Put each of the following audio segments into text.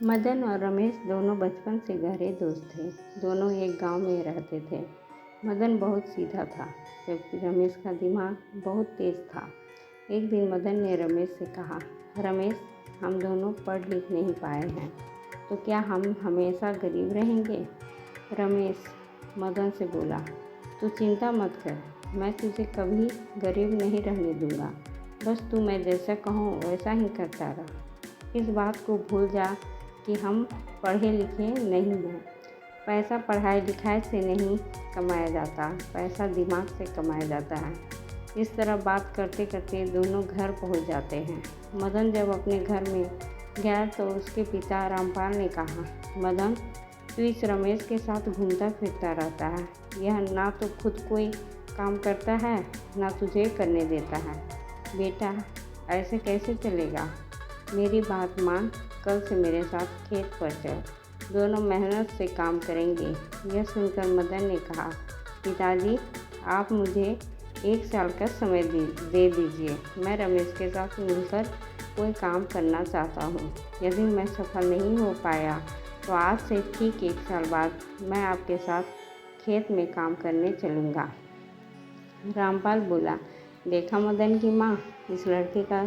मदन और रमेश दोनों बचपन से गहरे दोस्त थे। दोनों एक गांव में रहते थे। मदन बहुत सीधा था, जबकि रमेश का दिमाग बहुत तेज था। एक दिन मदन ने रमेश से कहा, रमेश, हम दोनों पढ़ लिख नहीं पाए हैं, तो क्या हम हमेशा गरीब रहेंगे? रमेश मदन से बोला, तू चिंता मत कर, मैं तुझे कभी गरीब नहीं रहने दूंगा। बस तू मैं जैसा कहूँ वैसा ही करता रह। इस बात को भूल जा कि हम पढ़े लिखे नहीं हैं। पैसा पढ़ाई लिखाई से नहीं कमाया जाता, पैसा दिमाग से कमाया जाता है। इस तरह बात करते करते दोनों घर पहुंच जाते हैं। मदन जब अपने घर में गया तो उसके पिता रामपाल ने कहा, मदन, तू इस रमेश के साथ घूमता फिरता रहता है। यह ना तो खुद कोई काम करता है, ना तुझे करने देता है। बेटा, ऐसे कैसे चलेगा? मेरी बात मान, कल से मेरे साथ खेत पर चल, दोनों मेहनत से काम करेंगे। यह सुनकर मदन ने कहा, पिताजी, आप मुझे 1 साल का समय दे दीजिए। मैं रमेश के साथ मिलकर कोई काम करना चाहता हूँ। यदि मैं सफल नहीं हो पाया तो आज से ठीक 1 साल बाद मैं आपके साथ खेत में काम करने चलूँगा। रामपाल बोला, देखा मदन की माँ, इस लड़के का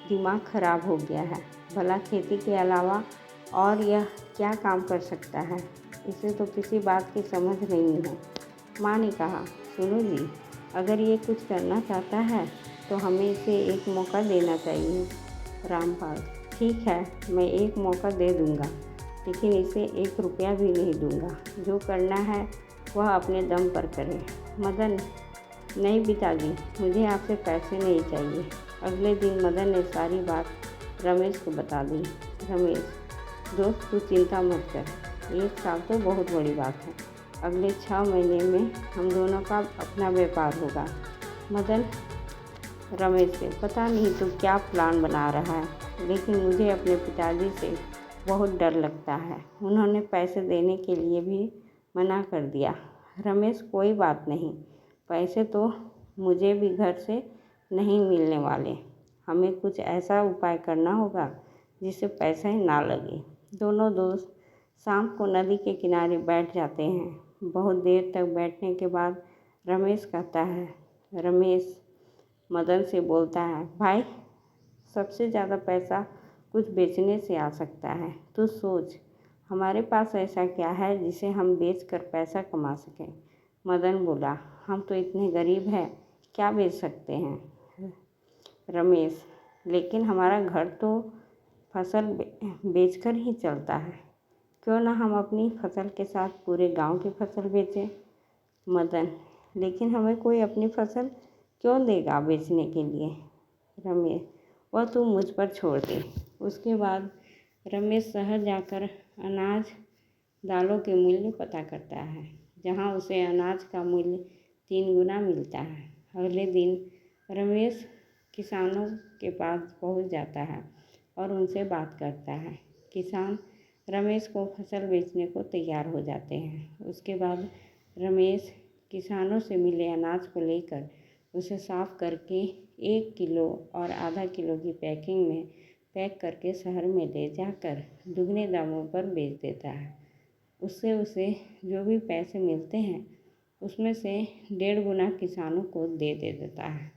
दिमाग खराब हो गया है। भला खेती के अलावा और यह क्या काम कर सकता है? इसे तो किसी बात की समझ नहीं है। माँ ने कहा, सुनो जी, अगर ये कुछ करना चाहता है तो हमें इसे एक मौका देना चाहिए। रामपाल, ठीक है, मैं एक मौका दे दूँगा, लेकिन इसे 1 रुपया भी नहीं दूँगा। जो करना है वह अपने दम पर करे। मदन, नहीं पिताजी, मुझे आपसे पैसे नहीं चाहिए। अगले दिन मदन ने सारी बात रमेश को बता दी। रमेश, दोस्त तू चिंता मत कर, 1 साल तो बहुत बड़ी बात है। अगले 6 महीने में हम दोनों का अपना व्यापार होगा। मदन रमेश से, पता नहीं तू क्या प्लान बना रहा है, लेकिन मुझे अपने पिताजी से बहुत डर लगता है। उन्होंने पैसे देने के लिए भी मना कर दिया। रमेश, कोई बात नहीं, पैसे तो मुझे भी घर से नहीं मिलने वाले। हमें कुछ ऐसा उपाय करना होगा जिससे पैसा ही ना लगे। दोनों दोस्त शाम को नदी के किनारे बैठ जाते हैं। बहुत देर तक बैठने के बाद रमेश कहता है, रमेश मदन से बोलता है, भाई, सबसे ज़्यादा पैसा कुछ बेचने से आ सकता है। तू सोच, हमारे पास ऐसा क्या है जिसे हम बेचकर पैसा कमा सकें? मदन बोला, हम तो इतने गरीब हैं, क्या बेच सकते हैं? रमेश, लेकिन हमारा घर तो फसल बेचकर ही चलता है। क्यों ना हम अपनी फसल के साथ पूरे गांव की फसल बेचें? मदन, लेकिन हमें कोई अपनी फसल क्यों देगा बेचने के लिए? रमेश, वह तू मुझ पर छोड़ दे। उसके बाद रमेश शहर जाकर अनाज दालों के मूल्य पता करता है, जहां उसे अनाज का मूल्य 3 गुना मिलता है। अगले दिन रमेश किसानों के पास पहुंच जाता है और उनसे बात करता है। किसान रमेश को फसल बेचने को तैयार हो जाते हैं। उसके बाद रमेश किसानों से मिले अनाज को लेकर उसे साफ करके 1 किलो और आधा किलो की पैकिंग में पैक करके शहर में ले जाकर दुगने दामों पर बेच देता है। उससे उसे जो भी पैसे मिलते हैं उसमें से 1.5 गुना किसानों को दे देता है।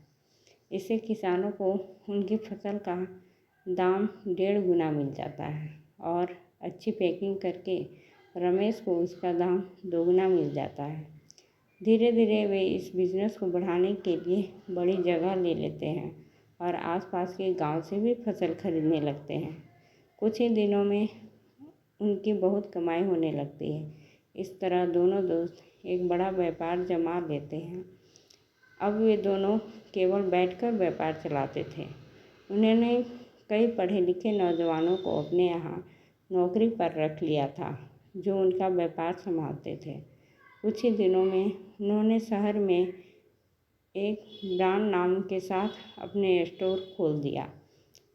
इससे किसानों को उनकी फसल का दाम 1.5 गुना मिल जाता है और अच्छी पैकिंग करके रमेश को उसका दाम 2 गुना मिल जाता है। धीरे धीरे वे इस बिज़नेस को बढ़ाने के लिए बड़ी जगह ले लेते हैं और आसपास के गांव से भी फसल खरीदने लगते हैं। कुछ ही दिनों में उनकी बहुत कमाई होने लगती है। इस तरह दोनों दोस्त एक बड़ा व्यापार जमा लेते हैं। अब वे दोनों केवल बैठकर व्यापार चलाते थे। उन्होंने कई पढ़े लिखे नौजवानों को अपने यहाँ नौकरी पर रख लिया था, जो उनका व्यापार संभालते थे। कुछ ही दिनों में उन्होंने शहर में एक ब्रांड नाम के साथ अपने स्टोर खोल दिया।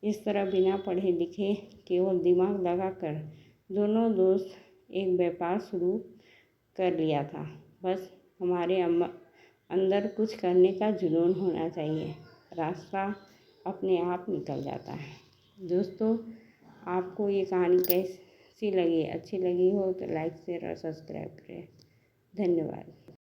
इस तरह बिना पढ़े लिखे केवल दिमाग लगाकर दोनों दोस्त एक व्यापार शुरू कर लिया था। बस हमारे अंदर कुछ करने का जुनून होना चाहिए, रास्ता अपने आप निकल जाता है। दोस्तों, आपको ये कहानी कैसी अच्छी लगी हो तो लाइक शेयर और सब्सक्राइब करें। धन्यवाद।